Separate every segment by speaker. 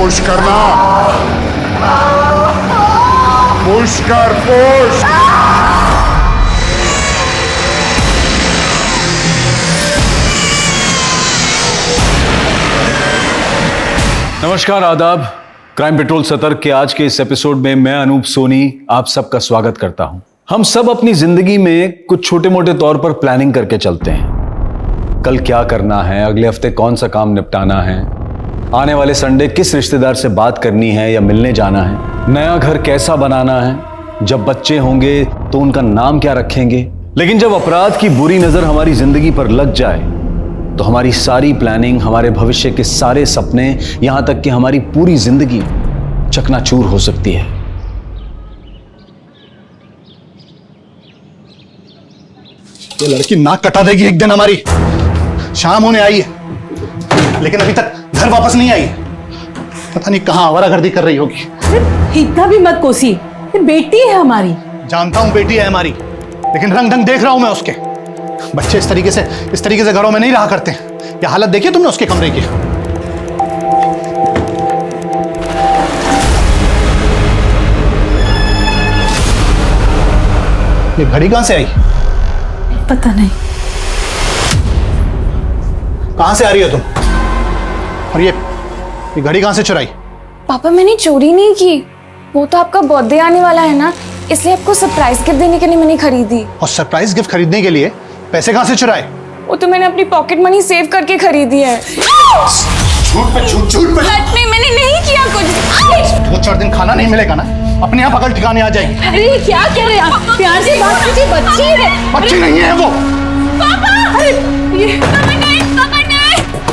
Speaker 1: Push करना, push कर, push.
Speaker 2: नमस्कार, आदाब। क्राइम पेट्रोल सतर्क के आज के इस एपिसोड में मैं अनूप सोनी आप सबका स्वागत करता हूं। हम सब अपनी जिंदगी में कुछ छोटे मोटे तौर पर प्लानिंग करके चलते हैं। कल क्या करना है, अगले हफ्ते कौन सा काम निपटाना है, आने वाले संडे किस रिश्तेदार से बात करनी है या मिलने जाना है, नया घर कैसा बनाना है, जब बच्चे होंगे तो उनका नाम क्या रखेंगे। लेकिन जब अपराध की बुरी नजर हमारी जिंदगी पर लग जाए तो हमारी सारी प्लानिंग, हमारे भविष्य के सारे सपने, यहां तक कि हमारी पूरी जिंदगी चकनाचूर हो सकती है।
Speaker 3: ये लड़की नाक कटा देगी एक दिन हमारी। शाम होने आई है लेकिन अभी तक घर वापस नहीं आई। पता नहीं कहां आवारागर्दी कर रही होगी।
Speaker 4: इतना भी मत कोसी, बेटी है हमारी।
Speaker 3: जानता हूं बेटी है हमारी, लेकिन रंग ढंग देख रहा हूं मैं उसके। बच्चे इस तरीके से घरों में नहीं रहा करते। ये हालत देखी तुमने उसके कमरे की? ये घड़ी कहां से आई?
Speaker 4: पता नहीं।
Speaker 3: कहां से आ रही हो तुम? और ये घड़ी कहां से चुराई?
Speaker 5: पापा, मैंने चोरी नहीं की। वो तो आपका बर्थडे आने वाला है ना, इसलिए आपको सरप्राइज गिफ्ट देने के लिए मैंने खरीदी।
Speaker 3: और सरप्राइज गिफ्ट खरीदने के लिए पैसे कहां से चुराए?
Speaker 5: वो तो मैंने अपनी पॉकेट मनी सेव करके खरीदी है।
Speaker 3: झूठ पे झूठ पे।
Speaker 5: सच में मैंने नहीं किया कुछ।
Speaker 3: 2-4 दिन खाना नहीं मिलेगा ना, अपने आप अकल ठिकाने आ जाएगी।
Speaker 4: अरे ये क्या कह रहे हैं आप? प्यार से बात कीजिए, बच्ची है।
Speaker 3: बच्ची नहीं है वो।
Speaker 5: पापा, अरे ये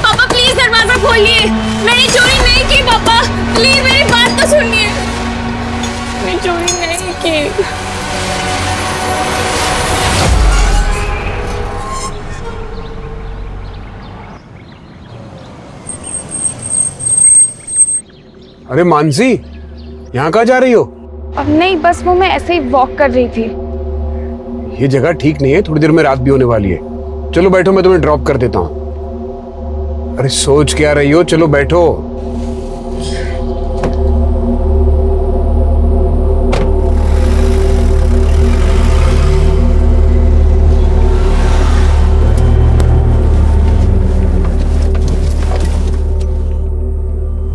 Speaker 5: पापा प्लीज दरवाजा खोलिए। मैंने चोरी नहीं की पापा, प्लीज मेरी बात तो सुनिए। मैंने चोरी नहीं की।
Speaker 6: अरे मानसी, यहाँ कहाँ जा रही हो?
Speaker 5: अब नहीं, बस वो मैं ऐसे ही वॉक कर रही थी।
Speaker 6: ये जगह ठीक नहीं है, थोड़ी देर में रात भी होने वाली है। चलो बैठो, मैं तुम्हें ड्रॉप कर देता हूँ। अरे सोच क्या रही हो, चलो बैठो।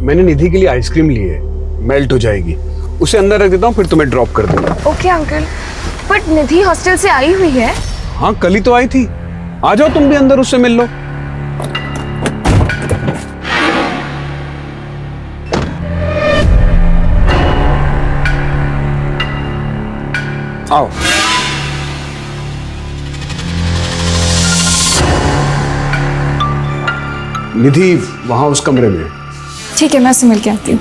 Speaker 6: मैंने निधि के लिए आइसक्रीम ली है, मेल्ट हो जाएगी। उसे अंदर रख देता हूँ, फिर तुम्हें ड्रॉप कर दूंगा।
Speaker 5: Okay uncle, but Nidhi hostel से आई हुई है।
Speaker 6: हाँ, कल ही तो आई थी। आ जाओ तुम भी अंदर, उससे मिल लो। आओ। निधि वहां उस कमरे में।
Speaker 5: ठीक है, मैं उससे मिल के आती हूँ।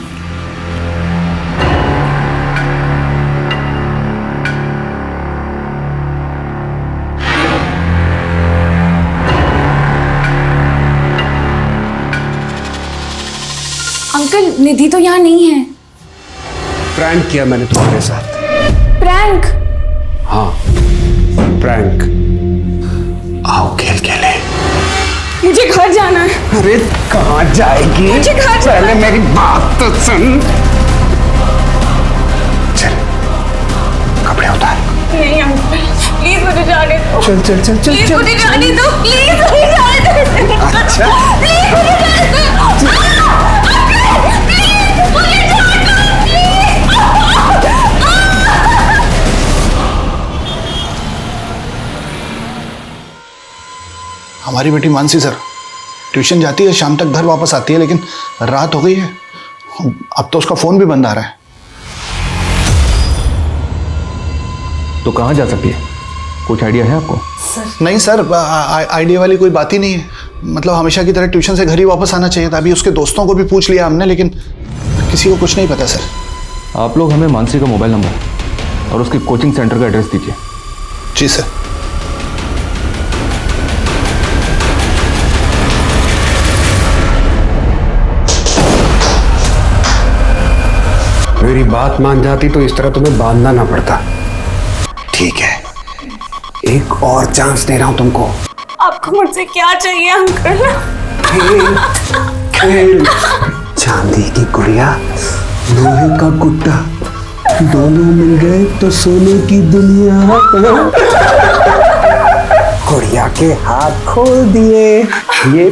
Speaker 5: अंकल, निधि तो यहाँ नहीं है।
Speaker 6: प्रैंक किया मैंने तुम्हारे साथ।
Speaker 5: प्रैंक?
Speaker 6: हाँ, प्रैंक। आओ खेल खेले।
Speaker 5: मुझे घर जाना है।
Speaker 6: अरे कहाँ जाएगी?
Speaker 5: मुझे घर जाना है।
Speaker 6: पहले मेरी बात तो सुन। चल, कपड़े उतार।
Speaker 5: नहीं अंकल, प्लीज मुझे जाने दो।
Speaker 6: चल चल चल चल
Speaker 5: प्लीज
Speaker 6: चल,
Speaker 5: मुझे जाने दो, प्लीज मुझे जाने दो।
Speaker 6: अच्छा।
Speaker 5: प्लीज मुझे जाने दो। अंकल, प्लीज मुझे जाने दो, प्लीज।
Speaker 3: हमारी बेटी मानसी सर ट्यूशन जाती है, शाम तक घर वापस आती है, लेकिन रात हो गई है। अब तो उसका फोन भी बंद आ रहा है।
Speaker 2: तो कहां जा सकती है, कुछ आइडिया है आपको?
Speaker 3: नहीं सर, आइडिया वाली कोई बात ही नहीं है। मतलब हमेशा की तरह ट्यूशन से घर ही वापस आना चाहिए था। अभी उसके दोस्तों को भी पूछ लिया हमने, लेकिन किसी को कुछ नहीं पता सर।
Speaker 2: आप लोग हमें मानसी का मोबाइल नंबर और उसके कोचिंग सेंटर का एड्रेस दीजिए।
Speaker 3: जी सर।
Speaker 6: मेरी बात मान जाती तो इस तरह तुम्हें बांधना ना पड़ता। ठीक है, एक और चांस दे रहा हूं तुमको।
Speaker 5: आपको मुझसे क्या चाहिए अंकल?
Speaker 6: खेल खेल। चांदी की गुड़िया, लोहे का गुड्डा, दोनों मिल गए तो सोने की दुनिया। गुड़िया के हाथ खोल दिए, ये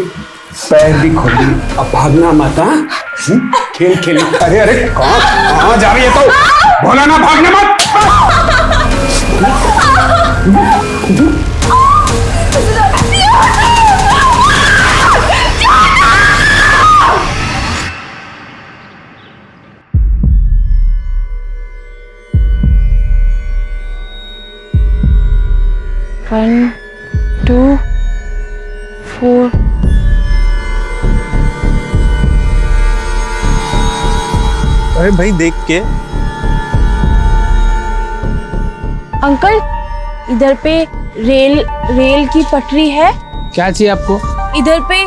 Speaker 6: पैर भी खोल दिए। अब भागना मत, हाँ? खेल खेल। अरे अरे कहाँ जा रही है तो? बोला ना भागना मत।
Speaker 5: One, two, four.
Speaker 7: अरे भाई देख के।
Speaker 5: अंकल, इधर पे रेल की पटरी है।
Speaker 7: क्या चाहिए आपको?
Speaker 5: इधर पे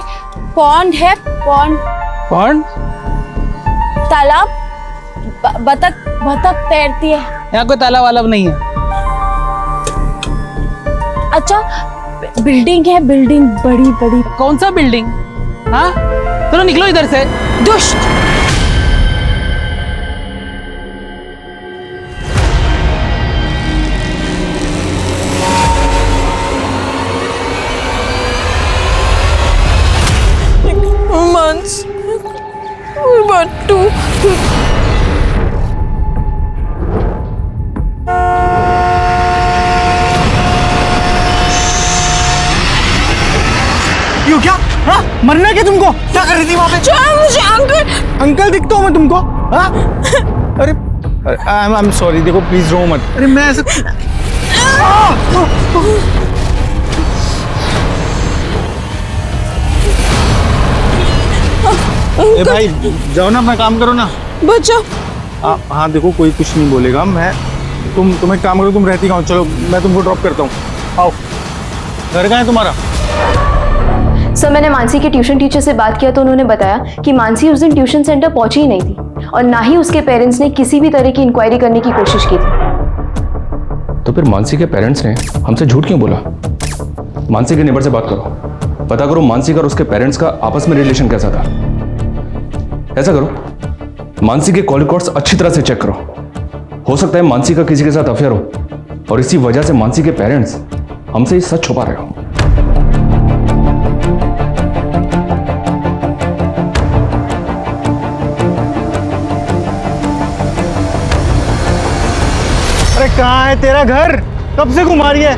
Speaker 5: पॉन्ड है, पॉन्ड।
Speaker 7: कौन?
Speaker 5: तालाब, बतख तैरती है।
Speaker 7: यहाँ कोई तालाब वालाब नहीं है।
Speaker 5: अच्छा, बिल्डिंग है, बिल्डिंग बड़ी बड़ी।
Speaker 7: कौन सा बिल्डिंग? हाँ, चलो निकलो इधर से।
Speaker 5: दुष्ट। मंस, बट्टू।
Speaker 3: क्यों, क्या? हाँ, मरना क्या तुमको? क्या कर रही थी वहाँ पे?
Speaker 5: मुझे अंकल।
Speaker 3: अंकल दिखता हूँ मैं तुमको? हाँ? अरे आई एम सॉरी, देखो प्लीज रो मत। अरे मैं ऐसे ए भाई जाओ ना, अपना काम करो ना।
Speaker 5: बच्चा।
Speaker 3: हाँ देखो, कोई कुछ नहीं बोलेगा। मैं तुम एक काम करो, तुम रहती कहाँ हो? चलो मैं तुमको ड्रॉप करता हूँ। आओ। घर कहाँ है तुम्हारा?
Speaker 8: सर, मैंने मानसी के ट्यूशन टीचर से बात किया तो उन्होंने बताया कि मानसी उस दिन ट्यूशन सेंटर पहुंची ही नहीं थी और ना ही उसके पेरेंट्स ने किसी भी तरह की इंक्वायरी करने की कोशिश की थी।
Speaker 9: तो फिर मानसी के पेरेंट्स ने हमसे झूठ क्यों बोला? मानसी के नेबर से बात करो, पता करो मानसी का और उसके पेरेंट्स का आपस में रिलेशन कैसा था। ऐसा करो, मानसी के कॉल रिकॉर्ड्स अच्छी तरह से चेक करो। हो सकता है मानसी का किसी के साथ अफेयर हो और इसी वजह से मानसी के पेरेंट्स हमसे ये सच छुपा रहे हो।
Speaker 3: अरे कहाँ है तेरा घर? कब से घुमा रही है?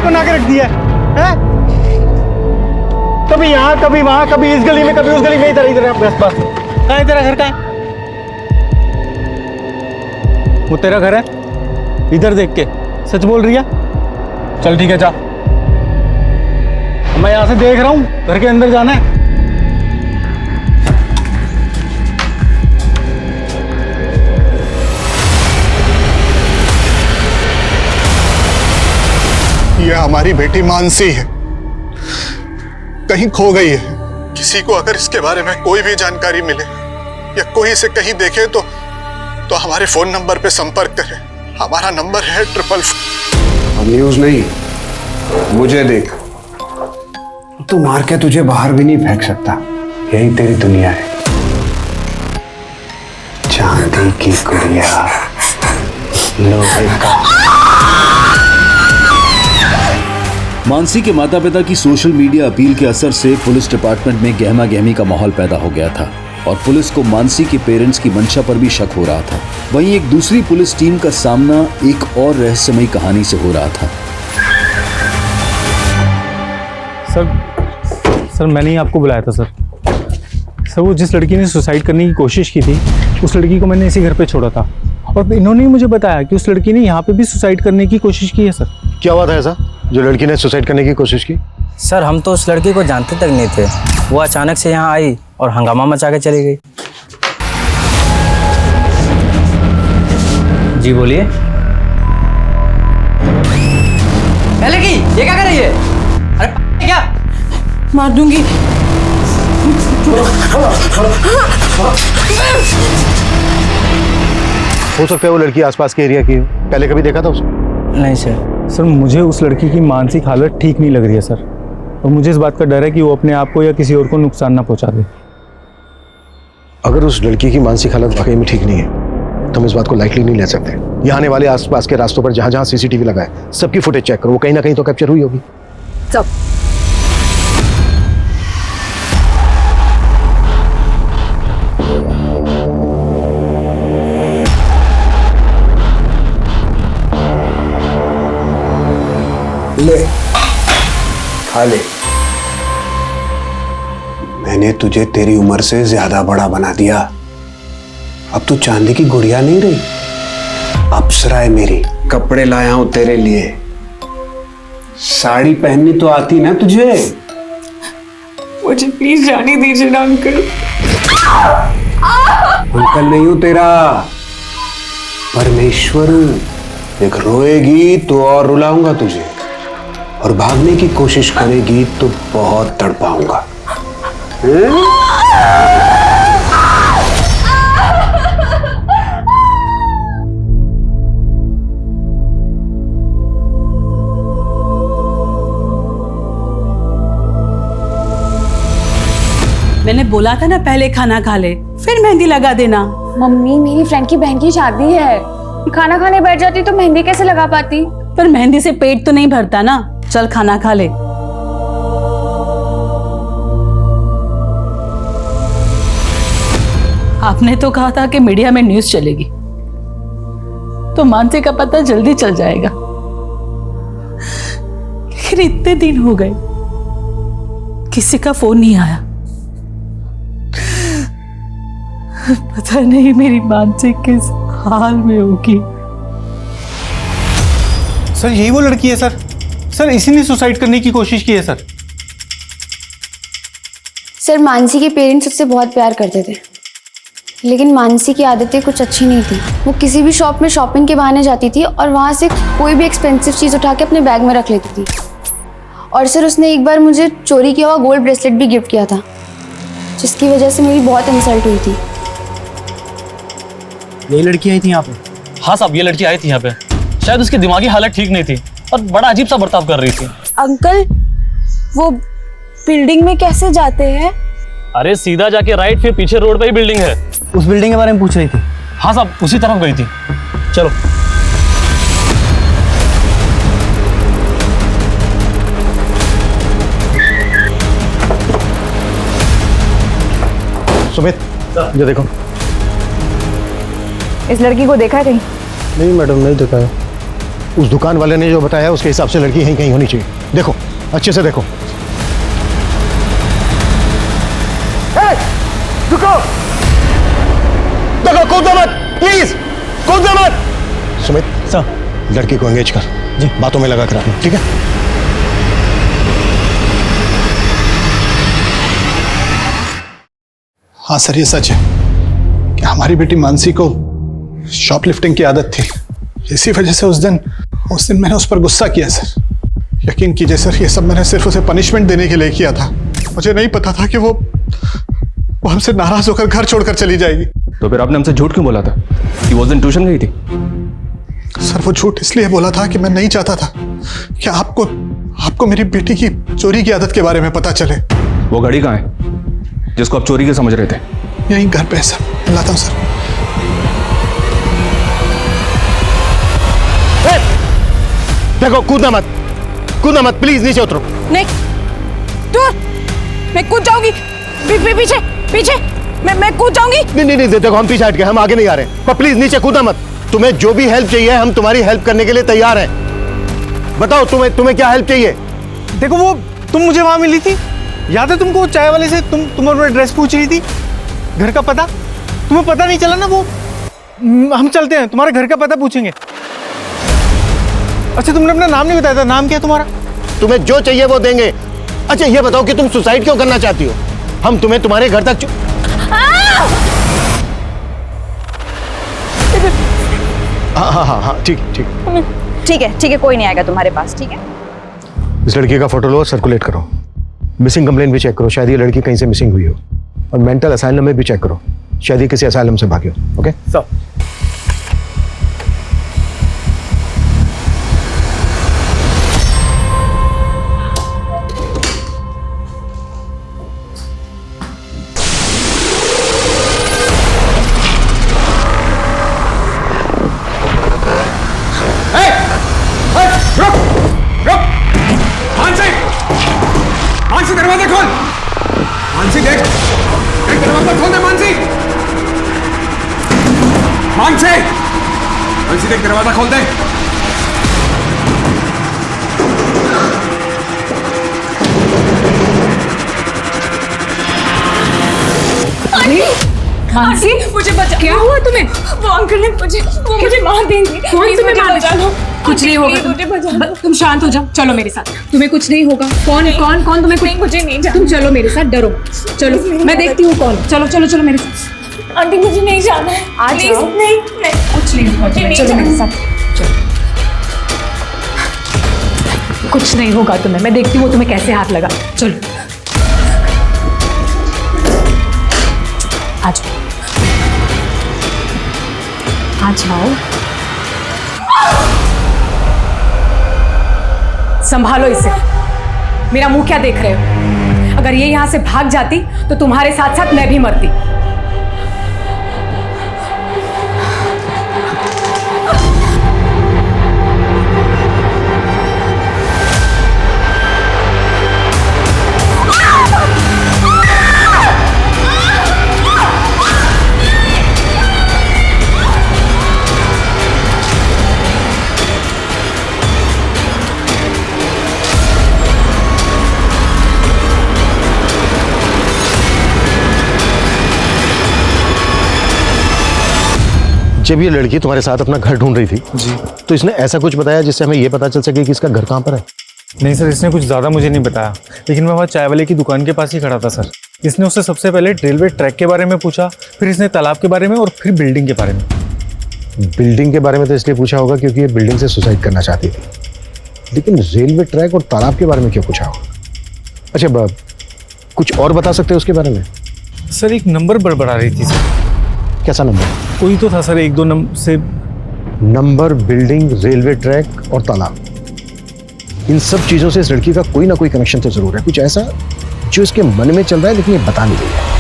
Speaker 3: बना के रख दिया है? कभी यहाँ, कभी वहां, कभी इस गली में, कभी उस गली में, इधर इधर बस। कहाँ है तेरा घर? कहाँ है? वो तेरा घर है? इधर देख के सच बोल रही है? चल ठीक है, जा। मैं यहाँ से देख रहा हूँ, घर के अंदर जाना है।
Speaker 1: ये हमारी बेटी मानसी है, कहीं खो गई है। किसी को अगर इसके बारे में कोई भी जानकारी मिले या कोई इसे कहीं देखे तो हमारे फोन नंबर पे संपर्क करें। हमारा नंबर है 444।
Speaker 6: न्यूज नहीं, मुझे देख। तू मार के तुझे बाहर भी नहीं फेंक सकता, यही तेरी दुनिया है। चांदी की गुड़िया, लोहे का।
Speaker 2: मानसी के माता पिता की सोशल मीडिया अपील के असर से पुलिस डिपार्टमेंट में गहमा गहमी का माहौल पैदा हो गया था और पुलिस को मानसी के पेरेंट्स की मंशा पर भी शक हो रहा था। वहीं एक दूसरी पुलिस टीम का सामना एक और रहस्यमयी कहानी से हो रहा था।
Speaker 3: सर मैंने ही आपको बुलाया था सर। वो जिस लड़की ने सुसाइड करने की कोशिश की थी, उस लड़की को मैंने इसी घर पे छोड़ा था और इन्होंने ही मुझे बताया कि उस लड़की ने यहाँ पे भी सुसाइड करने की कोशिश की है सर।
Speaker 10: क्या हुआ था ऐसा जो लड़की ने सुसाइड करने की कोशिश की?
Speaker 11: सर, हम तो उस लड़की को जानते तक नहीं थे। वो अचानक से यहाँ आई और हंगामा मचा के चली गई। जी बोलिए।
Speaker 7: लड़की ये क्या कर रही है? अरे क्या?
Speaker 4: मार दूंगी।
Speaker 10: हो सकता है वो लड़की आसपास के एरिया की हो। पहले कभी देखा था उसे?
Speaker 11: नहीं सर।
Speaker 3: मुझे उस लड़की की मानसिक हालत ठीक नहीं लग रही है सर, और मुझे इस बात का डर है कि वो अपने आप को या किसी और को नुकसान ना पहुंचा दे।
Speaker 10: अगर उस लड़की की मानसिक हालत वाकई में ठीक नहीं है तो हम इस बात को लाइटली नहीं ले सकते। यहाँ आने वाले आसपास के रास्तों पर जहां जहां सीसीटीवी लगा है सबकी फुटेज चेक करो, वो कहीं ना कहीं तो कैप्चर हुई होगी।
Speaker 4: सब
Speaker 6: ले खा ले। मैंने तुझे तेरी उम्र से ज्यादा बड़ा बना दिया। अब तू चांदी की गुड़िया नहीं रही, अप्सरा है मेरी। कपड़े लाया हूं तेरे लिए। साड़ी पहननी तो आती ना तुझे?
Speaker 5: मुझे प्लीज जाने दीजिए ना अंकल।
Speaker 6: अंकल नहीं हूं तेरा, परमेश्वर हूं। एक रोएगी तो और रुलाऊंगा तुझे, और भागने की कोशिश करेगी तो बहुत तड़पाऊंगा।
Speaker 4: मैंने बोला था ना पहले खाना खा ले फिर मेहंदी लगा देना।
Speaker 5: मम्मी मेरी फ्रेंड की बहन की शादी है, खाना खाने बैठ जाती तो मेहंदी कैसे लगा पाती?
Speaker 4: पर मेहंदी से पेट तो नहीं भरता ना। चल खाना खा ले। आपने तो कहा था कि मीडिया में न्यूज चलेगी तो मानसी का पता जल्दी चल जाएगा, लेकिन इतने दिन हो गए किसी का फोन नहीं आया। पता नहीं मेरी मानसी किस हाल में होगी।
Speaker 12: सर यही वो लड़की है सर। सर इसी ने सुसाइड करने की कोशिश की है सर।
Speaker 8: सर मानसी के पेरेंट्स उससे बहुत प्यार करते थे, लेकिन मानसी की आदतें कुछ अच्छी नहीं थी। वो किसी भी शॉप में शॉपिंग के बहाने जाती थी और वहाँ से कोई भी एक्सपेंसिव चीज़ उठा के अपने बैग में रख लेती थी। और सर उसने एक बार मुझे चोरी किया हुआ गोल्ड ब्रेसलेट भी गिफ्ट किया था, जिसकी वजह से मेरी बहुत इंसल्ट हुई थी।
Speaker 11: यही लड़की आई थी यहाँ पे?
Speaker 13: हाँ साहब, ये लड़की आई थी यहाँ पे। शायद उसकी दिमागी हालत ठीक नहीं थी और बड़ा अजीब सा बर्ताव कर रही थी।
Speaker 5: अंकल वो बिल्डिंग में कैसे जाते हैं?
Speaker 13: अरे सीधा जाके राइट, फिर पीछे रोड पे ही बिल्डिंग है।
Speaker 11: उस बिल्डिंग के बारे में पूछ रही थी।
Speaker 13: हाँ साहब, उसी तरफ गई थी। चलो।
Speaker 10: सुमित ये देखो।
Speaker 5: इस लड़की को देखा कहीं?
Speaker 10: नहीं मैडम, नहीं देखा है। उस दुकान वाले ने जो बताया उसके हिसाब से लड़की यहीं कहीं होनी चाहिए। देखो अच्छे से देखो। रुको, देखो, कूदो मत प्लीज, कूदो मत। सुमित सर, लड़की को एंगेज कर जी, बातों में लगा कर रखना, ठीक है?
Speaker 1: हाँ सर, ये सच है कि हमारी बेटी मानसी को शॉपलिफ्टिंग की आदत थी। इसी वजह से उस दिन मैंने उस पर गुस्सा किया सर। यकीन कीजिए सर, ये सब मैंने सिर्फ उसे पनिशमेंट देने के लिए किया था। मुझे नहीं पता था कि वो हमसे नाराज होकर घर छोड़कर चली जाएगी।
Speaker 9: तो फिर आपने हमसे झूठ क्यों बोला था कि वो उस दिन ट्यूशन गई थी?
Speaker 1: सर वो झूठ इसलिए बोला था कि मैं नहीं चाहता था कि आपको मेरी बेटी की चोरी की आदत के बारे में पता चले।
Speaker 9: वो घड़ी कहाँ है जिसको आप चोरी के समझ रहे थे?
Speaker 1: यहीं घर पे सर, लाता हूँ सर।
Speaker 10: देखो, कूदना मत प्लीज, नीचे उतरो।
Speaker 5: नहीं, दूर, मैं कूद जाऊंगी। पीछे पीछे, मैं कूद जाऊंगी।
Speaker 10: नहीं, देखो हम पीछे हट गए, हम आगे नहीं आ रहे, पर प्लीज नीचे कूदना मत। तुम्हें जो भी हेल्प चाहिए हम तुम्हारी हेल्प करने के लिए तैयार हैं। बताओ तुम्हें क्या हेल्प चाहिए?
Speaker 12: देखो वो तुम मुझे वहां मिली थी, याद है तुमको? चाय वाले से तुम अपना एड्रेस पूछ रही थी, घर का पता। तुम्हें पता नहीं चला ना? वो हम चलते हैं, तुम्हारे घर का पता पूछेंगे। अच्छा तुमने अपना नाम नहीं बताया था, नाम क्या है तुम्हारा?
Speaker 10: तुम्हें जो चाहिए वो देंगे। अच्छा ये बताओ कि तुम सुसाइड क्यों करना चाहती हो? हम तुम्हें तुम्हारे घर तक हाँ, ठीक
Speaker 5: है, कोई नहीं आएगा तुम्हारे पास, ठीक है?
Speaker 10: इस लड़की का फोटो लो और सर्कुलेट करो। मिसिंग कंप्लेंट भी चेक करो, शायद ये लड़की कहीं से मिसिंग हुई हो। और मेंटल असाइलम में भी चेक करो, शायद ये किसी असाइलम से भागी हो। Okay
Speaker 12: sir.
Speaker 6: दरवाजा खोल दे मानसी। मानसी, मानसी देख दरवाजा खोल दे।
Speaker 5: मानसी, मुझे बचा। क्या हुआ तुम्हें? वो अंकल ने मुझे मार देंगे। कौन तुम्हें मार देगा? कुछ नहीं होगा, तुम शांत हो जाओ, चलो मेरे साथ, तुम्हें कुछ नहीं होगा। कौन कौन कौन तुम्हें कुछ? मुझे नहीं जाना। तुम चलो मेरे साथ, डरो, चलो मैं देखती हूँ कौन। चलो चलो चलो मेरे साथ। आंटी मुझे नहीं जाना है, आज नहीं, कुछ नहीं होगा, चलो मेरे साथ, कुछ नहीं होगा तुम्हें, मैं देखती हूँ तुम्हें कैसे हाथ लगा। चलो आ जाओ, आ जाओ, संभालो इसे। मेरा मुंह क्या देख रहे हो? अगर ये यहां से भाग जाती तो तुम्हारे साथ साथ मैं भी मरती।
Speaker 10: जब ये लड़की तुम्हारे साथ अपना घर ढूंढ रही थी जी, तो इसने ऐसा कुछ बताया जिससे हमें ये पता चल सके कि इसका घर कहाँ पर है?
Speaker 12: नहीं सर, इसने कुछ ज़्यादा मुझे नहीं बताया, लेकिन मैं वहाँ चाय वाले की दुकान के पास ही खड़ा था सर। इसने उससे सबसे पहले रेलवे ट्रैक के बारे में पूछा, फिर इसने तालाब के बारे में और फिर बिल्डिंग के बारे में।
Speaker 10: बिल्डिंग के बारे में तो इसलिए पूछा होगा क्योंकि ये बिल्डिंग से सुसाइड करना चाहती थी, लेकिन रेलवे ट्रैक और तालाब के बारे में क्यों पूछा होगा? अच्छा, कुछ और बता सकते हो उसके बारे में?
Speaker 12: सर एक नंबर बड़बड़ा रही थी सर।
Speaker 10: कैसा नंबर?
Speaker 12: कोई तो था सर, 1-2 नंबर से।
Speaker 10: नंबर, बिल्डिंग, रेलवे ट्रैक और तालाब, इन सब चीजों से इस लड़की का कोई ना कोई कनेक्शन तो जरूर है, कुछ ऐसा जो इसके मन में चल रहा है लेकिन ये बता नहीं रही है।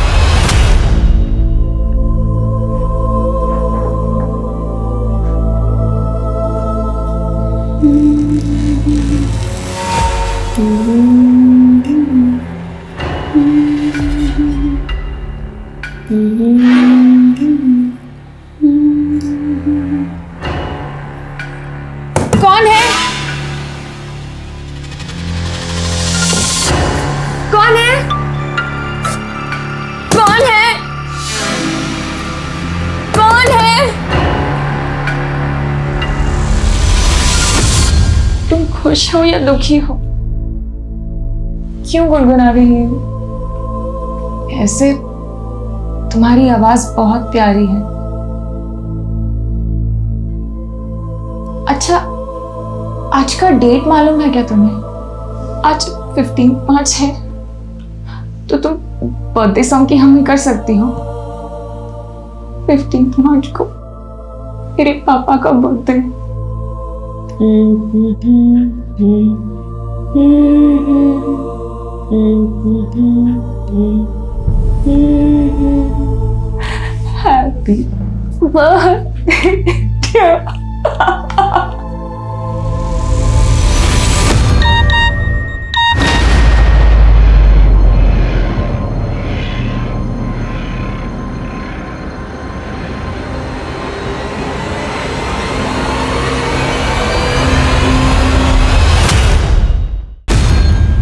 Speaker 5: कौन है? कौन है? कौन है? कौन है? तुम खुश हो या दुखी हो? क्यों गुनगुना रही हो? ऐसे तुम्हारी आवाज बहुत प्यारी है। अच्छा, आज का डेट मालूम है क्या तुम्हें? आज 15 मार्च है, तो तुम बर्थडे सॉन्ग की हमें कर सकती हो। 15 मार्च को मेरे पापा का बर्थडे। Happy birthday.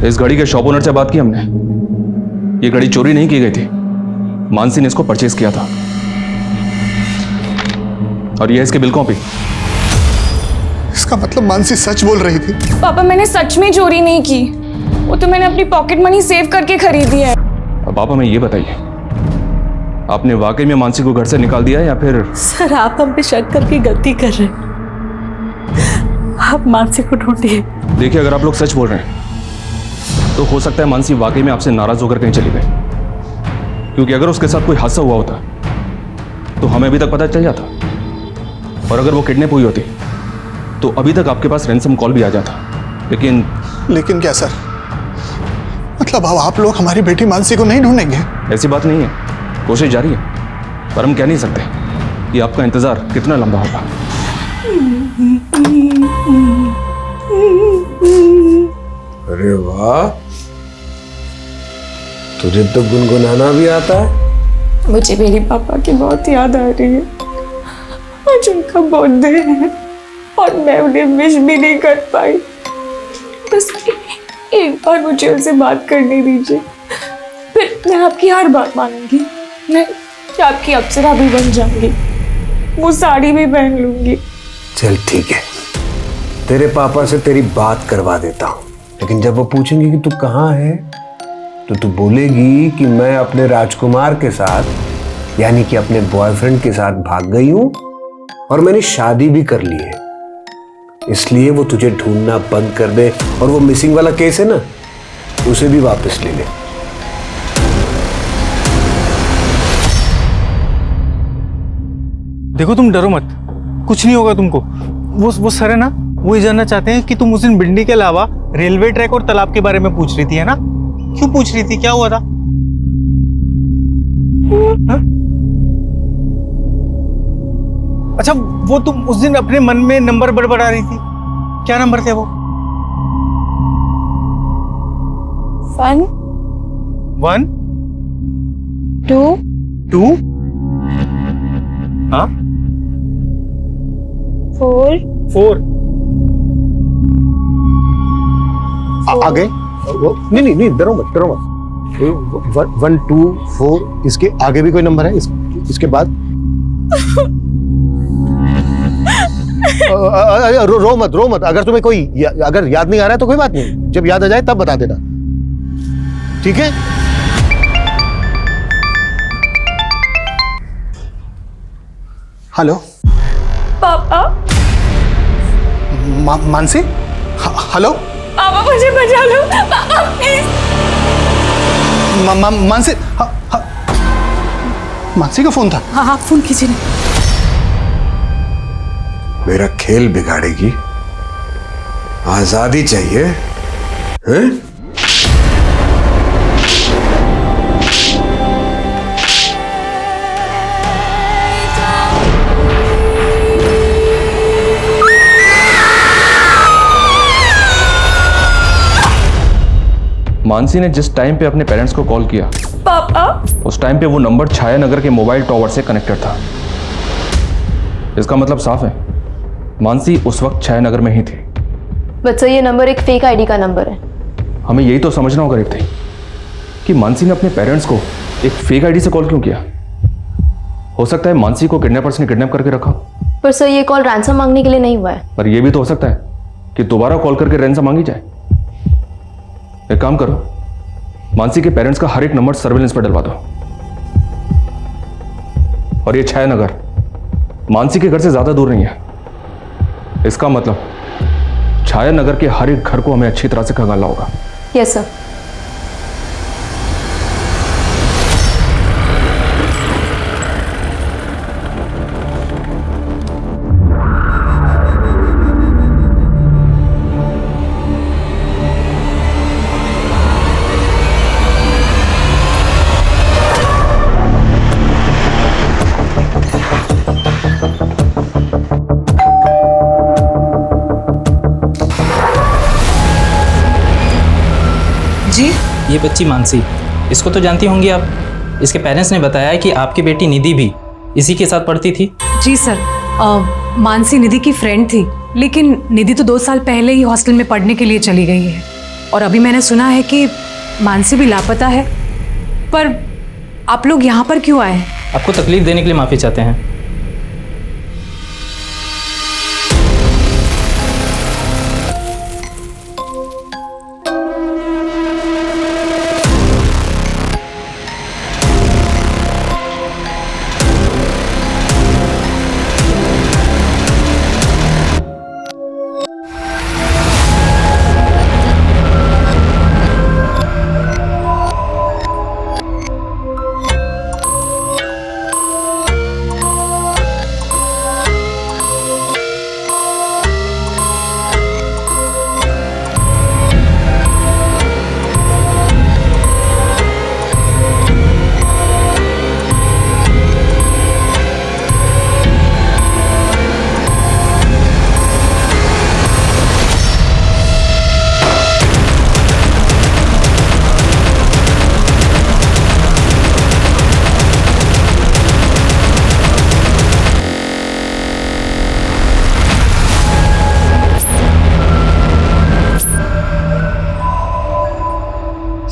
Speaker 9: इस घड़ी के शॉप ओनर से बात की हमने। ये घड़ी चोरी नहीं की गई थी, मानसी ने इसको परचेज किया था। और ये इसकी बिल कॉपी।
Speaker 1: इसका मतलब मानसी सच बोल रही थी?
Speaker 5: पापा, मैंने सच में चोरी नहीं की, वो तो मैंने अपनी पॉकेट मनी सेव करके खरीदी है।
Speaker 9: अब पापा मैं ये बताइए, आपने वाकई में मानसी को घर से निकाल दिया या फिर?
Speaker 4: सर आप हम पे शक करके गलती कर रहे हैं, आप मानसी को ढूंढिए।
Speaker 9: देखिए, अगर आप लोग सच बोल रहे हैं तो हो सकता है मानसी वाकई में आपसे नाराज होकर कहीं चली गई, क्योंकि अगर उसके साथ कोई हादसा हुआ होता तो हमें अभी तक पता चल जाता, और अगर वो किडनैप हुई होती तो अभी तक आपके पास रैंसम कॉल भी आ जाता।
Speaker 1: लेकिन क्या सर, मतलब अब आप लोग हमारी बेटी मानसी को नहीं ढूंढेंगे?
Speaker 9: ऐसी बात नहीं है, कोशिश जारी है, पर हम कह नहीं सकते कि आपका इंतजार कितना लंबा होगा।
Speaker 6: अरे वाह, तुझे तो गुनगुनाना भी आता है।
Speaker 5: मुझे मेरे पापा की बहुत याद आ रही है। आज उनका बर्थडे है और मैं उन्हें विश भी नहीं कर पाई। बस एक बार मुझे उनसे बात करने दीजिए, फिर मैं आपकी हर बात मानूंगी। मैं आपकी अप्सरा भी बन जाऊंगी, वो साड़ी भी पहन लूंगी।
Speaker 10: चल ठीक है, तेरे पापा से तेरी बात करवा देता हूँ, लेकिन जब वो पूछेंगे कि तू कहाँ है तो तू बोलेगी कि मैं अपने राजकुमार के साथ यानी कि अपने बॉयफ्रेंड के साथ भाग गई हूँ और मैंने शादी भी कर ली है, इसलिए वो तुझे ढूंढना बंद कर दे और वो मिसिंग वाला केस है ना उसे भी वापस ले ले।
Speaker 12: देखो तुम डरो मत, कुछ नहीं होगा तुमको। वो सर है ना, वो ये जानना चाहते हैं कि तुम उस दिन भिंडी के अलावा रेलवे ट्रैक और तालाब के बारे में पूछ रही थी, है ना? क्यों पूछ रही थी, क्या हुआ था? हा? अच्छा, वो तुम उस दिन अपने मन में नंबर बड़बड़ा रही थी, क्या नंबर थे वो?
Speaker 5: 1
Speaker 12: 1
Speaker 5: 2
Speaker 12: 2 हाँ
Speaker 5: 4
Speaker 10: आ गए? नहीं डरो मत। 1 2 4 इसके आगे भी कोई नंबर है? इसके बाद रो मत। अगर तुम्हें अगर याद नहीं आ रहा है तो कोई बात नहीं, जब याद आ जाए तब बता देना, ठीक है?
Speaker 3: हेलो
Speaker 5: पापा।
Speaker 3: मानसी, हेलो
Speaker 5: पापा मुझे बचा लो पापा प्लीज।
Speaker 3: मानसी, मानसी का फोन था?
Speaker 4: हाँ हाँ फोन कीजिए ना।
Speaker 10: मेरा खेल बिगाड़ेगी, आजादी चाहिए हैं?
Speaker 9: मानसी ने जिस टाइम पे अपने पेरेंट्स को कॉल किया
Speaker 5: पापा,
Speaker 9: उस टाइम पे वो नंबर छाया नगर के मोबाइल टावर से कनेक्टेड था। इसका मतलब साफ है, मानसी उस वक्त छाया नगर में ही थी।
Speaker 8: बच्चा, ये नंबर एक फेक आईडी का नंबर है।
Speaker 9: हमें यही तो समझना होगा रिप्ते कि मानसी ने अपने पेरेंट्स को एक फेक आईडी से कॉल क्यों किया। हो सकता है मानसी को किडनैपर्स ने किडनैप करके रखा,
Speaker 8: पर सर ये कॉल रैंसम मांगने के लिए नहीं हुआ है।
Speaker 9: पर यह भी तो हो सकता है कि दोबारा कॉल करके रैंसम मांगी जाए। एक काम करो, मानसी के पेरेंट्स का हर एक नंबर सर्विलेंस पर डलवा दो। और ये छाया नगर मानसी के घर से ज्यादा दूर नहीं है, इसका मतलब छाया नगर के हर एक घर को हमें अच्छी तरह से खंगालना होगा।
Speaker 8: Yes sir.
Speaker 11: जी, ये बच्ची मानसी, इसको तो जानती होंगी आप। इसके पेरेंट्स ने बताया है कि आपकी बेटी निधि भी इसी के साथ पढ़ती थी।
Speaker 14: जी सर, मानसी निधि की फ्रेंड थी, लेकिन निधि तो 2 साल पहले ही हॉस्टल में पढ़ने के लिए चली गई है। और अभी मैंने सुना है कि मानसी भी लापता है। पर आप लोग यहाँ पर क्यों आए?
Speaker 11: आपको तकलीफ देने के लिए माफ़ी चाहते हैं।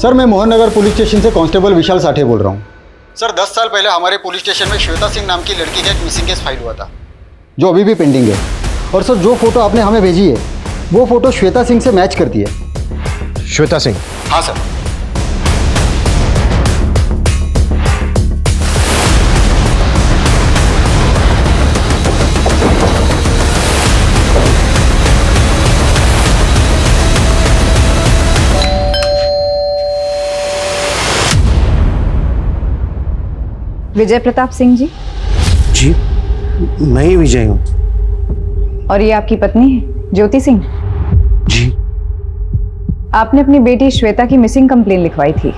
Speaker 15: सर मैं मोहन नगर पुलिस स्टेशन से कांस्टेबल विशाल साठे बोल रहा हूँ। सर 10 साल पहले हमारे पुलिस स्टेशन में श्वेता सिंह नाम की लड़की का एक मिसिंग केस फाइल हुआ था, जो अभी भी पेंडिंग है। और सर जो फोटो आपने हमें भेजी है वो फोटो श्वेता सिंह से मैच करती है।
Speaker 10: श्वेता सिंह?
Speaker 15: हाँ सर।
Speaker 16: विजय प्रताप सिंह जी?
Speaker 10: जी मैं ही विजय हूँ।
Speaker 16: और ये आपकी पत्नी है ज्योति सिंह?
Speaker 10: जी।
Speaker 16: आपने अपनी बेटी श्वेता की मिसिंग कंप्लेन लिखवाई थी।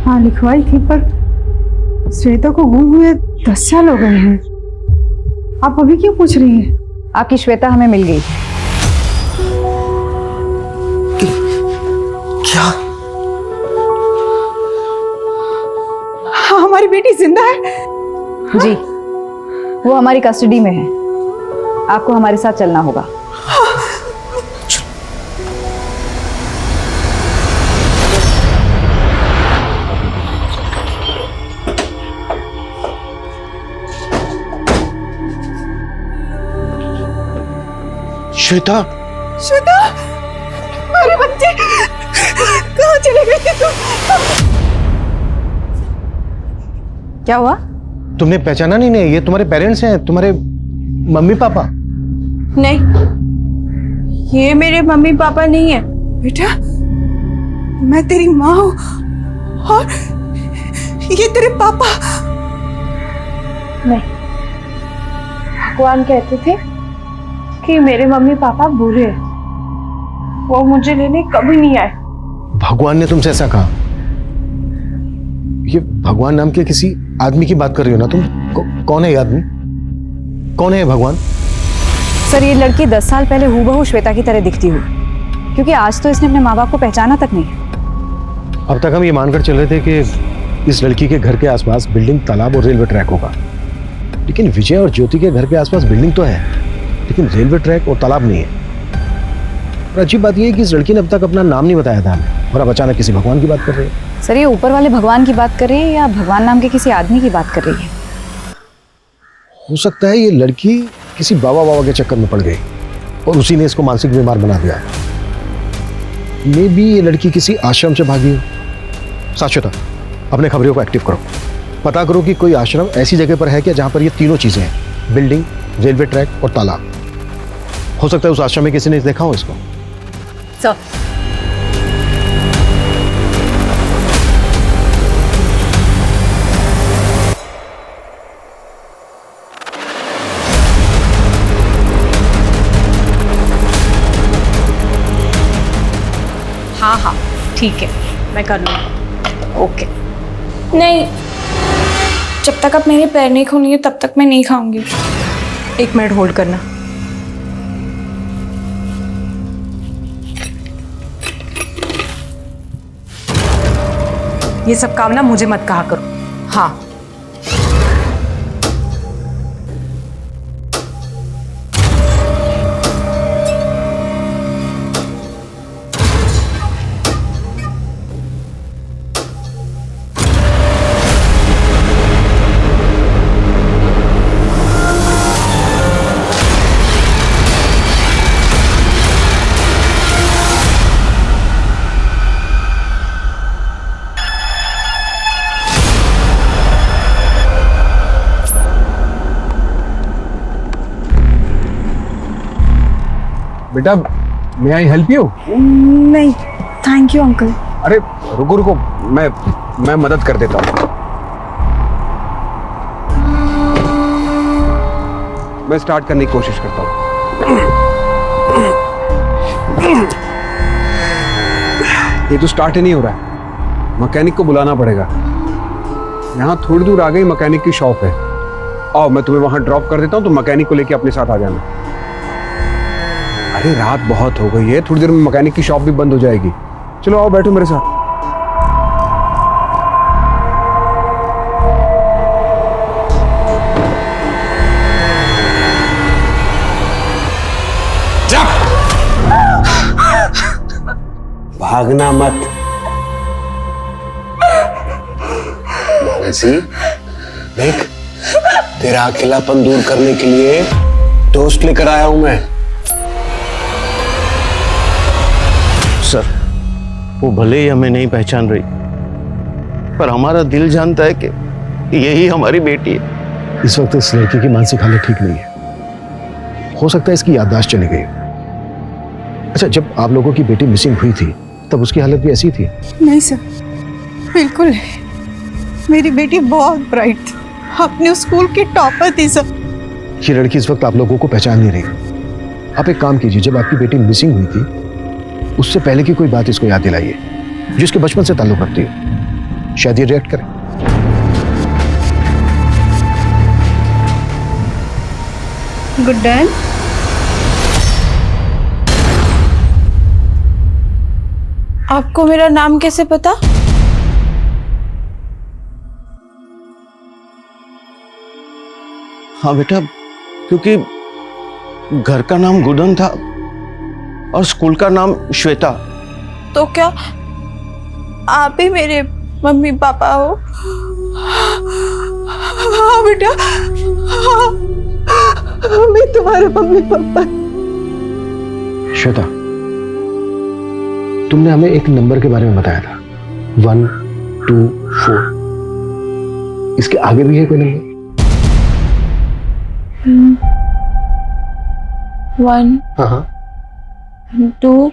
Speaker 17: हाँ लिखवाई थी, पर श्वेता को गुम हुए 10 साल हो गए हैं। आप अभी क्यों पूछ रही हैं?
Speaker 16: आपकी श्वेता हमें मिल गई।
Speaker 10: क्या?
Speaker 17: हमारी बेटी जिंदा है?
Speaker 16: जी, वो हमारी कस्टडी में है। आपको हमारे साथ चलना होगा।
Speaker 10: श्वेता?
Speaker 17: श्वेता, मेरे बच्चे कहाँ चले गए थे तुम?
Speaker 16: क्या हुआ?
Speaker 10: तुमने पहचाना नहीं? नहीं, ये तुम्हारे पेरेंट्स हैं, तुम्हारे मम्मी पापा?
Speaker 17: नहीं, ये मेरे मम्मी पापा नहीं है बेटा। मैं तेरी माँ हूँ और ये तेरे पापा।
Speaker 8: नहीं, भगवान कहते थे कि मेरे मम्मी पापा बुरे हैं, वो मुझे लेने कभी नहीं आए।
Speaker 10: भगवान ने तुमसे ऐसा कहा? ये भगवान नाम के किसी आदमी की बात कर रही हो ना तुम? कौन है ये आदमी? कौन है ये भगवान?
Speaker 16: सर ये लड़की 10 साल पहले हूबहू श्वेता की तरह दिखती हुई, क्योंकि आज तो इसने अपने माँ बाप को पहचाना तक नहीं।
Speaker 10: अब तक हम ये मानकर चल रहे थे कि इस लड़की के घर के आसपास बिल्डिंग, तालाब और रेलवे ट्रैक होगा, लेकिन विजय और ज्योति के घर के आसपास बिल्डिंग तो है, लेकिन रेलवे ट्रैक और तालाब नहीं है। और अजीब बात यह है कि इस लड़की ने अब तक अपना नाम नहीं बताया था हमें, और अब अचानक किसी भगवान की बात कर रही है।
Speaker 16: सर ये ऊपर वाले भगवान की बात कर रही है या भगवान नाम के किसी आदमी की बात कर रही है?
Speaker 10: हो सकता है ये लड़की किसी बाबा के चक्कर में पड़ गई और उसी ने इसको मानसिक बीमार बना दिया। मे बी ये लड़की किसी आश्रम से भागी हो। साक्षता, अपने खबरियों को एक्टिव करो, पता करो कि कोई आश्रम ऐसी जगह पर है क्या जहां पर ये तीनों चीजें हैं, बिल्डिंग, रेलवे ट्रैक और तालाब। हो सकता है उस आश्रम में किसी ने देखा हो इसको।
Speaker 16: सर
Speaker 14: हाँ हाँ ठीक है, मैं कर लूँगी।
Speaker 16: ओके।
Speaker 5: नहीं, जब तक आप मेरे पैर नहीं खोलेंगे तब तक मैं नहीं खाऊंगी।
Speaker 14: 1 मिनट होल्ड करना। ये सब काम ना मुझे मत कहा करो। हाँ
Speaker 10: बेटा, मे आई हेल्प यू?
Speaker 17: नहीं थैंक यू अंकल।
Speaker 10: अरे रुको रुको, मैं मदद कर देता हूँ। मैं स्टार्ट करने की कोशिश करता हूँ। ये तो स्टार्ट ही नहीं हो रहा है, मैकेनिक को बुलाना पड़ेगा। यहाँ थोड़ी दूर आ गई मैकेनिक की शॉप है। आओ मैं तुम्हें वहां ड्रॉप कर देता हूँ, तो मैकेनिक को लेके अपने साथ आ जाना। अरे रात बहुत हो गई है, थोड़ी देर में मैकेनिक की शॉप भी बंद हो जाएगी। चलो आओ बैठो मेरे साथ। भागना मत। मानसी, देख, तेरा अकेलापन दूर करने के लिए टोस्ट लेकर आया हूं मैं।
Speaker 18: सर, वो भले ही हमें नहीं पहचान रही, पर हमारा दिल जानता है कि यही हमारी बेटी है।
Speaker 3: इस वक्त इस लड़की की मानसिक हालत ठीक नहीं है, हो सकता है इसकी याददाश्त चली गई। अच्छा, जब आप लोगों की बेटी मिसिंग हुई थी तब उसकी हालत भी ऐसी थी?
Speaker 17: नहीं सर, बिल्कुल नहीं। मेरी बेटी बहुत ब्राइट थी, अपने स्कूल की टॉपर थी सर।
Speaker 3: ये लड़की इस वक्त आप लोगों को पहचान नहीं रही। आप एक काम कीजिए, जब आपकी बेटी मिसिंग हुई थी उससे पहले की कोई बात इसको याद दिलाइए जो इसके बचपन से ताल्लुक रखती है, शायद ये रिएक्ट करे।
Speaker 17: Good dad. आपको मेरा नाम कैसे पता?
Speaker 18: हाँ बेटा, क्योंकि घर का नाम गुडन था और स्कूल का नाम श्वेता।
Speaker 17: तो क्या आप ही मेरे मम्मी पापा हो? हाँ बेटा, हाँ, मैं तुम्हारे मम्मी पापा।
Speaker 3: श्वेता, तुमने हमें एक नंबर के बारे में बताया था, 1 2 4। इसके आगे भी है कोई नंबर?
Speaker 17: 1
Speaker 3: हाँ हाँ
Speaker 17: 2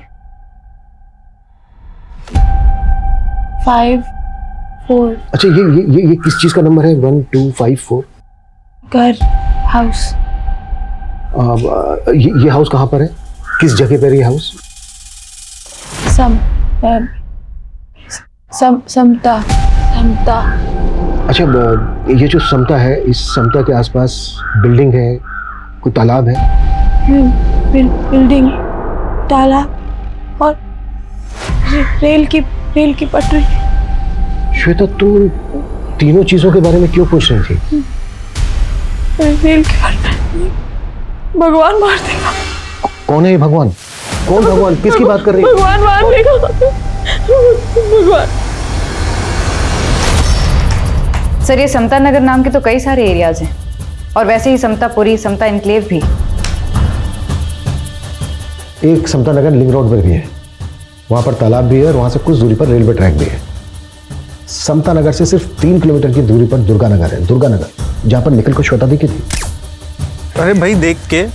Speaker 17: 5 4।
Speaker 3: अच्छा, ये किस चीज का नंबर है? 1 2 5 4?
Speaker 17: घर, हाउस।
Speaker 3: ये हाउस कहाँ पर है? किस जगह पर ये हाउस?
Speaker 17: समता।
Speaker 3: अच्छा, ये जो समता है, इस समता के आसपास बिल्डिंग है, कोई तालाब है?
Speaker 17: बिल्डिंग, तालाब और रेल की पटरी।
Speaker 3: श्वेता, तुम तीनों चीजों के बारे में क्यों पूछ रही थी?
Speaker 17: रेल की पटरी, भगवान मार देगा।
Speaker 3: कौन है ये भगवान? कौन भगवान? किसकी बात कर रही है?
Speaker 17: भगवान मार देगा, भगवान।
Speaker 16: सर, ये समता नगर नाम के तो कई सारे एरियाज हैं, और वैसे ही समतापुरी, समता एनक्लेव भी।
Speaker 3: एक समता नगर लिंक रोड पर भी है, वहां पर तालाब भी है और वहां से कुछ दूरी पर रेलवे ट्रैक भी है। समता नगर से सिर्फ 3 किलोमीटर की दूरी पर दुर्गा नगर है, दुर्गा नगर, जहां पर निखिल को श्वेता दिखी थी।
Speaker 18: अरे भाई, देख के।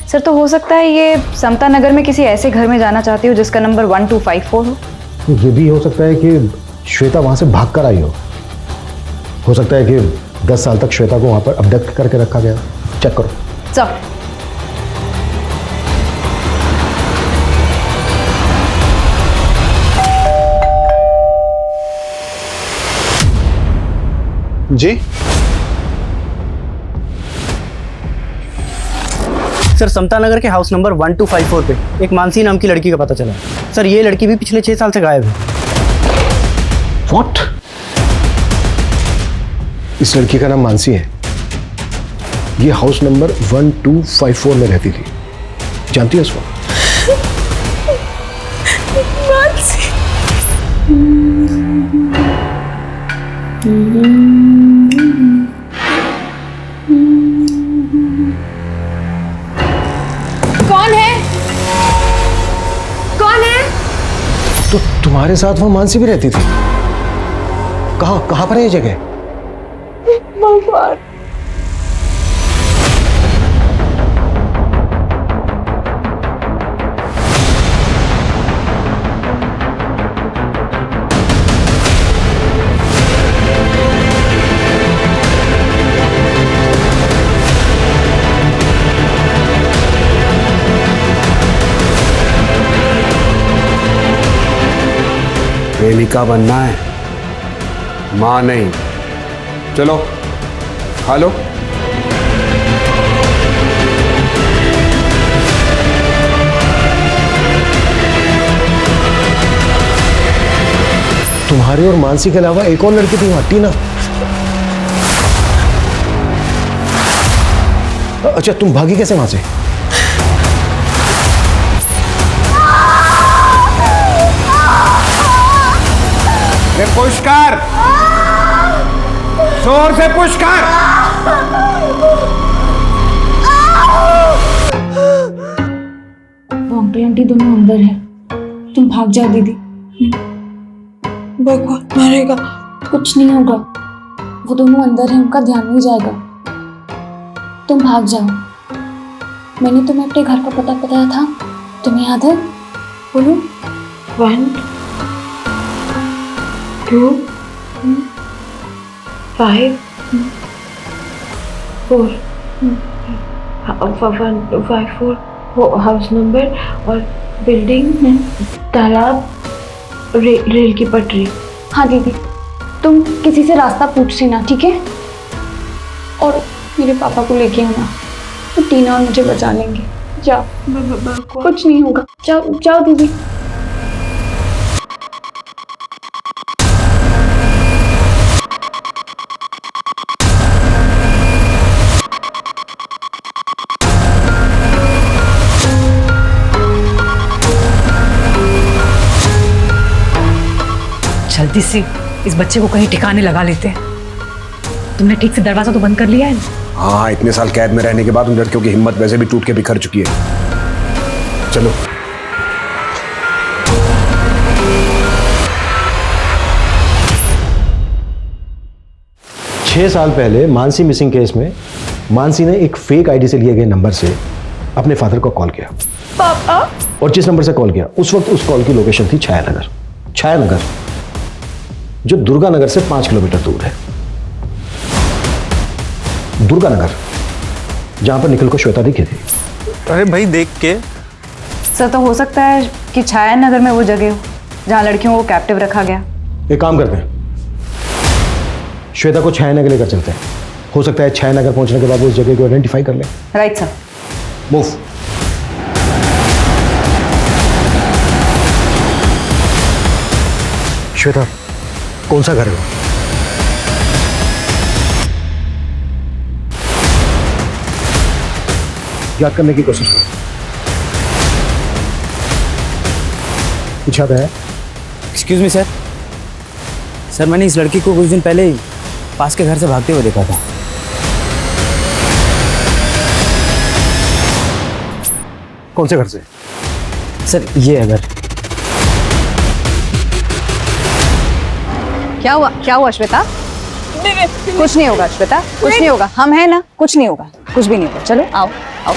Speaker 16: सर, तो हो सकता है ये समता नगर में किसी ऐसे घर में जाना चाहती हो जिसका नंबर 1254 हो।
Speaker 3: ये भी हो सकता है कि श्वेता वहां से भाग कर आई हो सकता है कि 10 साल तक श्वेता को वहां पर अबडक्ट करके रखा गया। चेक करो।
Speaker 16: सर,
Speaker 18: जी
Speaker 7: सर, समता नगर के हाउस नंबर 1254 पे एक मानसी नाम की लड़की का पता चला। सर, ये लड़की भी पिछले 6 साल से गायब है।
Speaker 3: What? इस लड़की का नाम मानसी है। ये हाउस नंबर 1254 में रहती थी। जानती है उसको?
Speaker 17: मानसी।
Speaker 5: कौन है?
Speaker 3: तो तुम्हारे साथ वो मानसी भी रहती थी? कहाँ पर है ये जगह?
Speaker 17: भगवान।
Speaker 10: प्रेमिका बनना है, मां नहीं। चलो खा लो।
Speaker 3: तुम्हारी और मानसी के अलावा एक और लड़की थी वहां, टीना। अच्छा, तुम भागी कैसे वहां से?
Speaker 6: अरे पुश कर, जोर से पुश कर।
Speaker 8: वो अंकल आंटी दोनों अंदर है, तुम भाग जाओ दीदी।
Speaker 17: भगवान मारेगा।
Speaker 8: कुछ नहीं होगा, वो दोनों अंदर है, उनका ध्यान नहीं जाएगा। तुम भाग जाओ। मैंने तुम्हें अपने घर का पता बताया था, तुम्हें याद है? बोलो।
Speaker 17: 1 2 5 4 1254 वो हाउस नंबर और बिल्डिंग, तालाब, रेल की पटरी।
Speaker 8: हाँ दीदी, तुम किसी से रास्ता पूछ लेना, ठीक है? और मेरे पापा को लेके आना, तो टीना और मुझे बचा लेंगे। जाओ, कुछ नहीं होगा, जाओ जाओ दीदी।
Speaker 14: जल्दी से इस बच्चे को कहीं ठिकाने लगा लेते हैं। तुमने ठीक से दरवाजा तो बंद कर लिया है ना?
Speaker 10: हाँ, इतने साल कैद में रहने के बाद उन लड़कियों की हिम्मत वैसे भी टूट के बिखर चुकी है। चलो।
Speaker 3: छह साल पहले मानसी मिसिंग केस में मानसी ने एक फेक आईडी से लिए गए नंबर से अपने फादर को कॉल किया।
Speaker 17: पापा?
Speaker 3: और जिस नंबर से कॉल किया उस वक्त उस कॉल की लोकेशन थी छायानगर। छायानगर जो दुर्गा नगर से 5 किलोमीटर दूर है। दुर्गा नगर, जहां पर निखिल को श्वेता दिखी थी।
Speaker 12: अरे भाई देख के।
Speaker 16: सर तो हो सकता है कि छाया नगर में वो जगह हो जहां लड़कियों को कैप्टिव रखा गया।
Speaker 3: एक काम करते हैं, श्वेता को छायानगर लेकर चलते हैं। हो सकता है छायानगर पहुंचने के बाद वो उस जगह को आइडेंटिफाई कर ले।
Speaker 16: Right sir.
Speaker 3: मूव। श्वेता, कौन सा घर है वो? याद करने की कोशिश करो। कुछ याद है?
Speaker 7: Excuse me sir. सर मैंने इस लड़की को कुछ दिन पहले ही पास के घर से भागते हुए देखा था।
Speaker 3: कौन से घर से?
Speaker 7: सर ये है घर।
Speaker 16: क्या हुआ? क्या हुआ श्वेता? कुछ नहीं होगा श्वेता, कुछ नहीं होगा। हम हैं ना, कुछ नहीं होगा, कुछ भी नहीं होगा। चलो आओ आओ।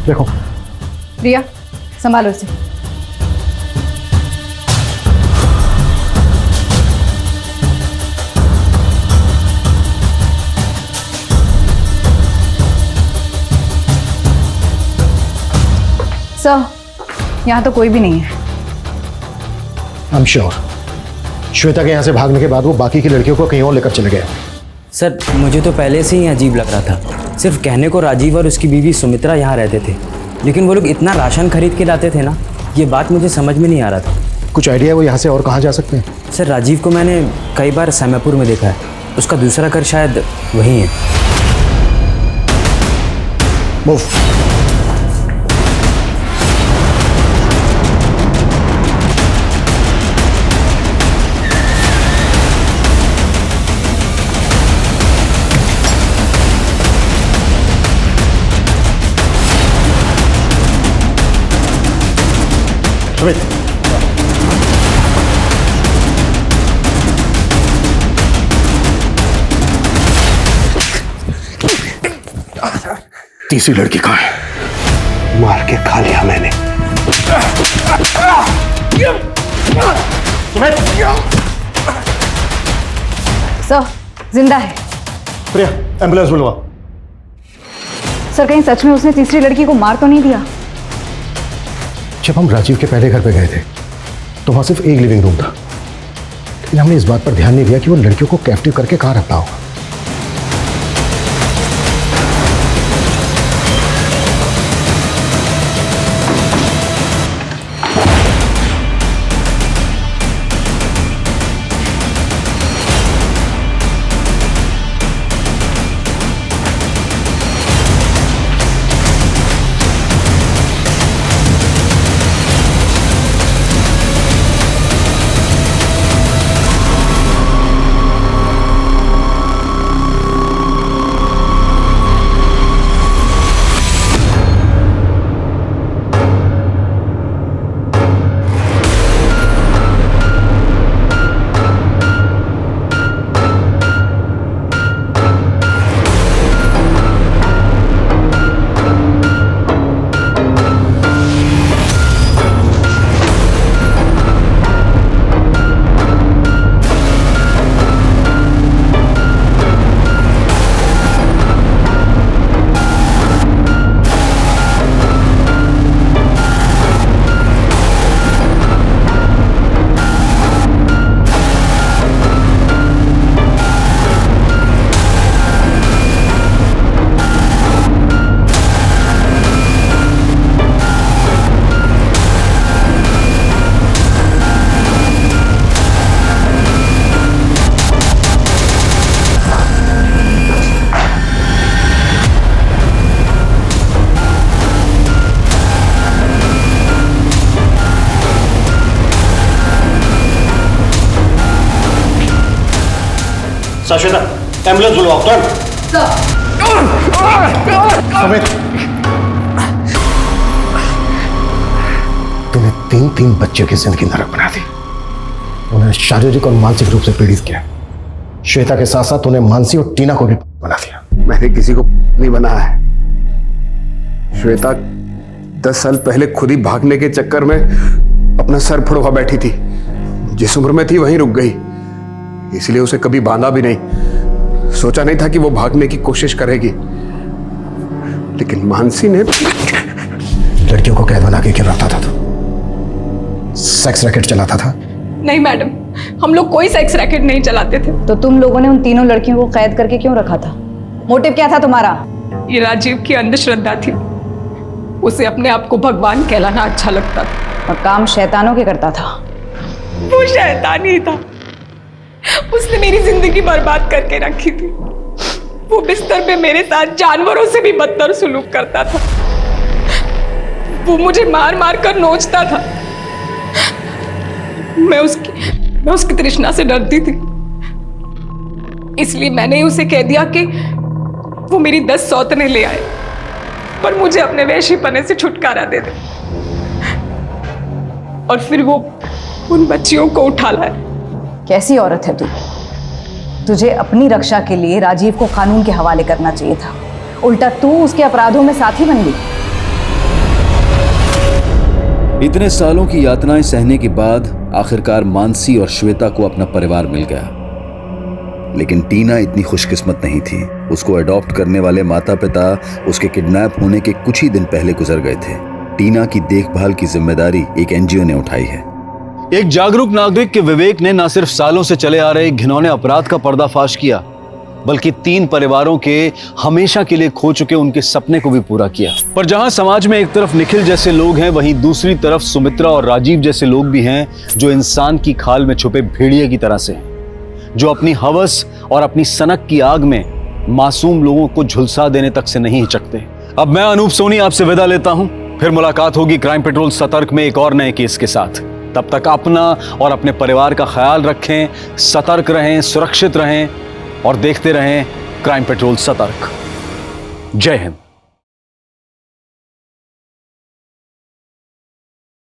Speaker 3: देखो
Speaker 16: रिया, संभालो इसे। सर, यहाँ तो कोई भी नहीं है।
Speaker 3: आई एम श्योर श्वेता के यहाँ से भागने के बाद वो बाकी की लड़कियों को कहीं और लेकर चले गए।
Speaker 7: सर मुझे तो पहले से ही अजीब लग रहा था। सिर्फ कहने को राजीव और उसकी बीवी सुमित्रा यहाँ रहते थे, लेकिन वो लोग इतना राशन खरीद के लाते थे ना, ये बात मुझे समझ में नहीं आ रहा था।
Speaker 3: कुछ आइडिया है वो यहाँ से और कहाँ जा सकते हैं?
Speaker 7: सर राजीव को मैंने कई बार सैमापुर में देखा है, उसका दूसरा घर शायद वहीं है।
Speaker 3: मूव।
Speaker 10: तीसरी लड़की कहाँ है? मार के खा लिया मैंने।
Speaker 16: सर जिंदा है।
Speaker 3: प्रिया, एम्बुलेंस बुलवा।
Speaker 16: सर कहीं सच में उसने तीसरी लड़की को मार तो नहीं दिया?
Speaker 3: जब हम राजीव के पहले घर पे गए थे तो वहां सिर्फ एक लिविंग रूम था, लेकिन हमने इस बात पर ध्यान नहीं दिया कि वो लड़कियों को कैप्टिव करके कहाँ रखता होगा।
Speaker 18: श्वेता एम्बुलेंस बुलवाओ तुरंत।
Speaker 3: तूने 3 बच्चों की जिंदगी नरक बना दी, उन्हें शारीरिक और मानसिक रूप से पीड़ित किया। श्वेता के साथ साथ उन्हें मानसी और टीना को भी बना दिया।
Speaker 10: मैंने किसी को नहीं बनाया है। श्वेता 10 साल पहले खुद ही भागने के चक्कर में अपना सर फुड़वा बैठी थी। जिस उम्र में थी वहीं रुक गई, इसलिए उसे कभी बांधा भी नहीं। सोचा नहीं था कि वो भागने की कोशिश करेगी, लेकिन मानसी ने
Speaker 3: लड़कियों को कैद बना के क्यों रखता था? तू सेक्स रैकेट चलाता था?
Speaker 17: नहीं मैडम, हम लोग कोई सेक्स रैकेट नहीं चलाते थे।
Speaker 16: तो तुम लोगों ने उन तीनों लड़कियों को कैद करके क्यों रखा था? मोटिव क्या था तुम्हारा?
Speaker 17: ये राजीव की अंधश्रद्धा थी। उसे अपने आप को भगवान कहलाना अच्छा लगता था
Speaker 16: और काम शैतानों के करता था।
Speaker 17: वो शैतान ही था। उसने मेरी जिंदगी बर्बाद करके रखी थी। वो बिस्तर पे मेरे साथ जानवरों से भी बदतर सुलूक करता था। वो मुझे मार मार कर नोचता था। मैं उसकी तृष्णा से डरती थी, इसलिए मैंने उसे कह दिया कि वो मेरी 10 सौतने ले आए पर मुझे अपने वैश्यपने से छुटकारा दे दे। और फिर वो उन बच्चियों को उठा लाए।
Speaker 16: कैसी औरत है तू? तुझे अपनी रक्षा के लिए राजीव को कानून के हवाले करना चाहिए था, उल्टा तू उसके अपराधों में साथी बन गई।
Speaker 2: इतने सालों की यातनाएं सहने के बाद आखिरकार मानसी और श्वेता को अपना परिवार मिल गया। लेकिन टीना इतनी खुशकिस्मत नहीं थी। उसको अडॉप्ट करने वाले माता पिता उसके किडनैप होने के कुछ ही दिन पहले गुजर गए थे। टीना की देखभाल की जिम्मेदारी एक एनजीओ ने उठाई है। एक जागरूक नागरिक के विवेक ने न सिर्फ सालों से चले आ रहे घिनौने अपराध का पर्दाफाश किया, बल्कि 3 परिवारों के हमेशा के लिए खो चुके उनके सपने को भी पूरा किया। पर जहां समाज में एक तरफ निखिल जैसे लोग हैं, वहीं दूसरी तरफ सुमित्रा और राजीव जैसे लोग भी हैं जो इंसान की खाल में छुपे भेड़िए की तरह से हैं, जो अपनी हवस और अपनी सनक की आग में मासूम लोगों को झुलसा देने तक से नहीं हिचकते। अब मैं अनूप सोनी आपसे विदा लेता हूं। फिर मुलाकात होगी क्राइम पेट्रोल सतर्क में एक और नए केस के साथ। तब तक अपना और अपने परिवार का ख्याल रखें, सतर्क रहें, सुरक्षित रहें और देखते रहें क्राइम पेट्रोल सतर्क। जय हिंद।